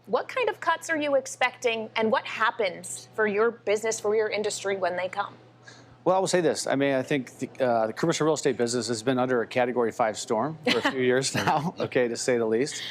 What kind of cuts are you expecting, and what happens for your business, for your industry when they come? Well, I will say this. I mean, I think the commercial real estate business has been under a Category 5 storm for a few years now, okay, to say the least.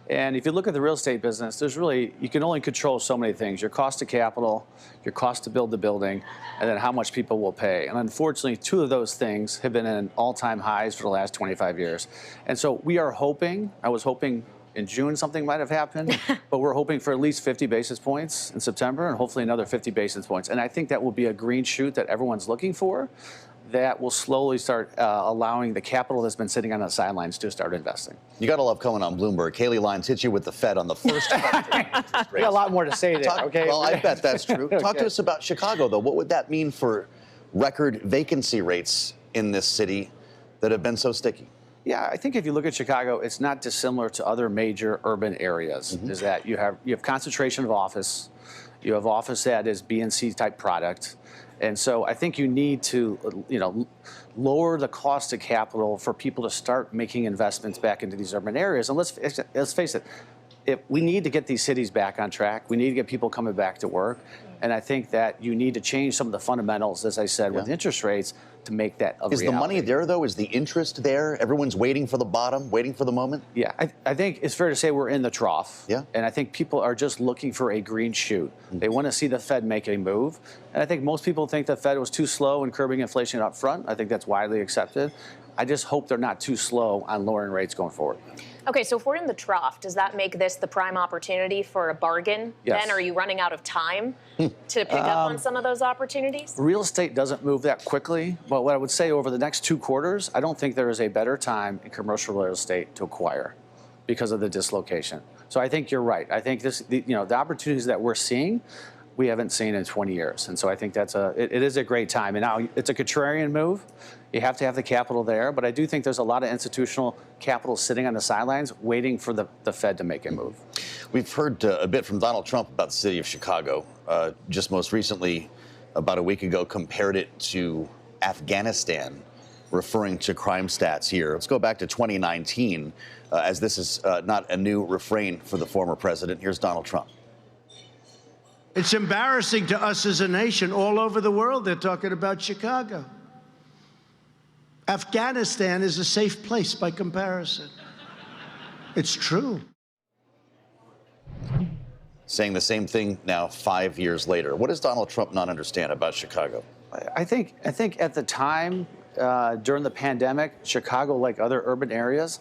And if you look at the real estate business, you can only control so many things: your cost of capital, your cost to build the building, and then how much people will pay. And unfortunately, two of those things have been in all-time highs for the last 25 years. And so we are hoping, I was hoping in June something might have happened, but we're hoping for at least 50 basis points in September and hopefully another 50 basis points. And I think that will be a green shoot that everyone's looking for, that will slowly start allowing the capital that's been sitting on the sidelines to start investing. You got to love coming on Bloomberg. Kaylee Lyons hit you with the Fed on the first question. We got a lot more to say there, okay? Well, I bet that's true. Okay. Talk to us about Chicago, though. What would that mean for record vacancy rates in this city that have been so sticky? Yeah, I think if you look at Chicago, it's not dissimilar to other major urban areas. Is that you have concentration of office, you have office that is B and C type product, and so I think you need to lower the cost of capital for people to start making investments back into these urban areas. And let's face it, if we need to get these cities back on track, we need to get people coming back to work, and I think that you need to change some of the fundamentals, as I said, with interest rates, to make that a reality. Is the money there, though? Is the interest there? Everyone's waiting for the bottom, waiting for the moment? Yeah, I think it's fair to say we're in the trough. Yeah. And I think people are just looking for a green shoot. They want to see the Fed make a move. And I think most people think the Fed was too slow in curbing inflation up front. I think that's widely accepted. I just hope they're not too slow on lowering rates going forward. Okay, so if we're in the trough, does that make this the prime opportunity for a bargain? Yes. Then are you running out of time to pick up on some of those opportunities? Real estate doesn't move that quickly, but what I would say over the next 2 quarters, I don't think there is a better time in commercial real estate to acquire because of the dislocation. So I think you're right. I think the opportunities that we're seeing, we haven't seen in 20 years. And so I think it is a great time. And now it's a contrarian move. You have to have the capital there, but I do think there's a lot of institutional capital sitting on the sidelines waiting for the Fed to make a move. We've heard a bit from Donald Trump about the city of Chicago. Just most recently, about a week ago, compared it to Afghanistan, referring to crime stats here. Let's go back to 2019, as this is not a new refrain for the former president. Here's Donald Trump. It's embarrassing to us as a nation. All over the world, they're talking about Chicago. Afghanistan is a safe place by comparison. It's true. Saying the same thing now 5 years later. What does Donald Trump not understand about Chicago? I think at the time, during the pandemic, Chicago, like other urban areas,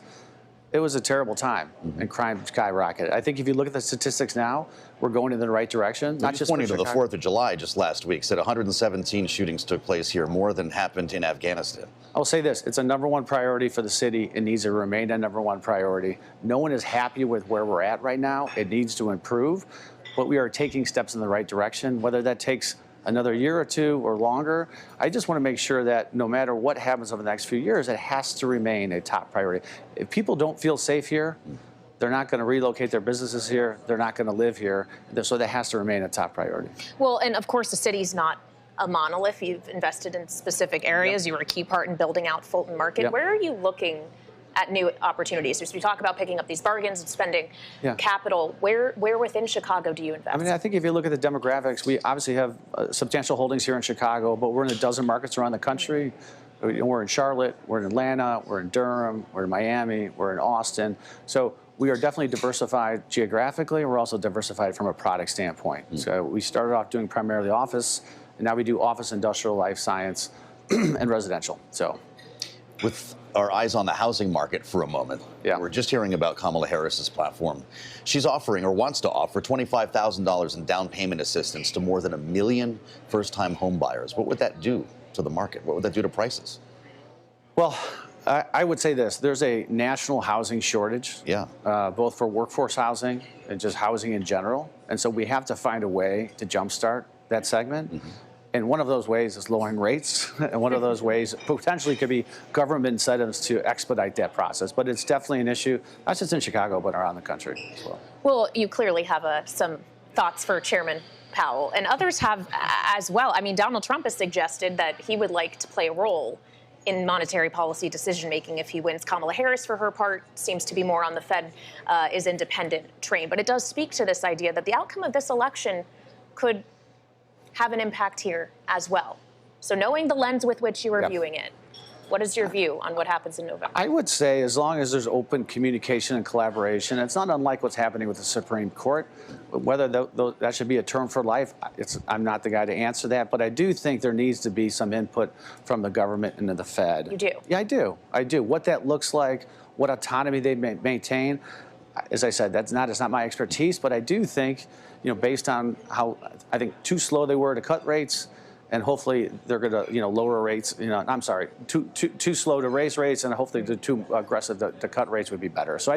it was a terrible time, and crime skyrocketed. I think if you look at the statistics now, we're going in the right direction. Not just pointing to the 4th of July just last week, said 117 shootings took place here, more than happened in Afghanistan. I'll say this, it's a #1 priority for the city. It needs to remain a #1 priority. No one is happy with where we're at right now. It needs to improve, but we are taking steps in the right direction, whether that takes another year or 2 or longer. I just want to make sure that no matter what happens over the next few years, it has to remain a top priority. If people don't feel safe here, they're not going to relocate their businesses here. They're not going to live here. So that has to remain a top priority. Well, and of course, the city's not a monolith. You've invested in specific areas. You were a key part in building out Fulton Market. Where are you looking at new opportunities? As we talk about picking up these bargains and spending capital, where within Chicago do you invest? I mean, I think if you look at the demographics, we obviously have substantial holdings here in Chicago, but we're in a dozen markets around the country. We're in Charlotte, we're in Atlanta, we're in Durham, we're in Miami, we're in Austin. So we are definitely diversified geographically, and we're also diversified from a product standpoint. So we started off doing primarily office, and now we do office, industrial, life science, and residential. So, with our eyes on the housing market for a moment, we're just hearing about Kamala Harris's platform. She's offering, or wants to offer, $25,000 in down payment assistance to more than 1 million first-time home buyers. What would that do to the market? What would that do to prices? Well, I would say this. There's a national housing shortage, both for workforce housing and just housing in general. And so we have to find a way to jumpstart that segment. And one of those ways is lowering rates. And one of those ways potentially could be government incentives to expedite that process. But it's definitely an issue, not just in Chicago, but around the country as well. Well, you clearly have some thoughts for Chairman Powell, and others have as well. I mean, Donald Trump has suggested that he would like to play a role in monetary policy decision-making if he wins. Kamala Harris, for her part, seems to be more on the Fed is independent train. But it does speak to this idea that the outcome of this election could have an impact here as well. So knowing the lens with which you are viewing it, what is your view on what happens in November? I would say as long as there's open communication and collaboration, it's not unlike what's happening with the Supreme Court. Whether that should be a term for life, I'm not the guy to answer that. But I do think there needs to be some input from the government into the Fed. You do? Yeah, I do. I do. What that looks like, what autonomy they maintain, as I said, it's not my expertise. But I do think, based on how I think too slow they were to cut rates, and hopefully they're going to, lower rates. I'm sorry, too slow to raise rates, and hopefully they're too aggressive to cut rates would be better. So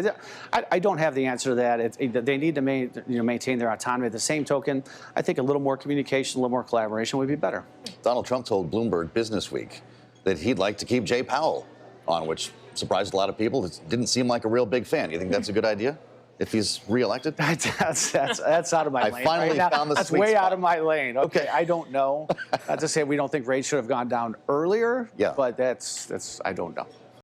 I don't have the answer to that. They need to maintain their autonomy. At the same token, I think a little more communication, a little more collaboration would be better. Donald Trump told Bloomberg Business Week that he'd like to keep Jay Powell on, which surprised a lot of people. It didn't seem like a real big fan. You think that's a good idea? If he's reelected? That's out of my lane. I finally found the That's sweet way spot. out of my lane. Okay, I don't know. Not to say we don't think rates should have gone down earlier, but that's I don't know.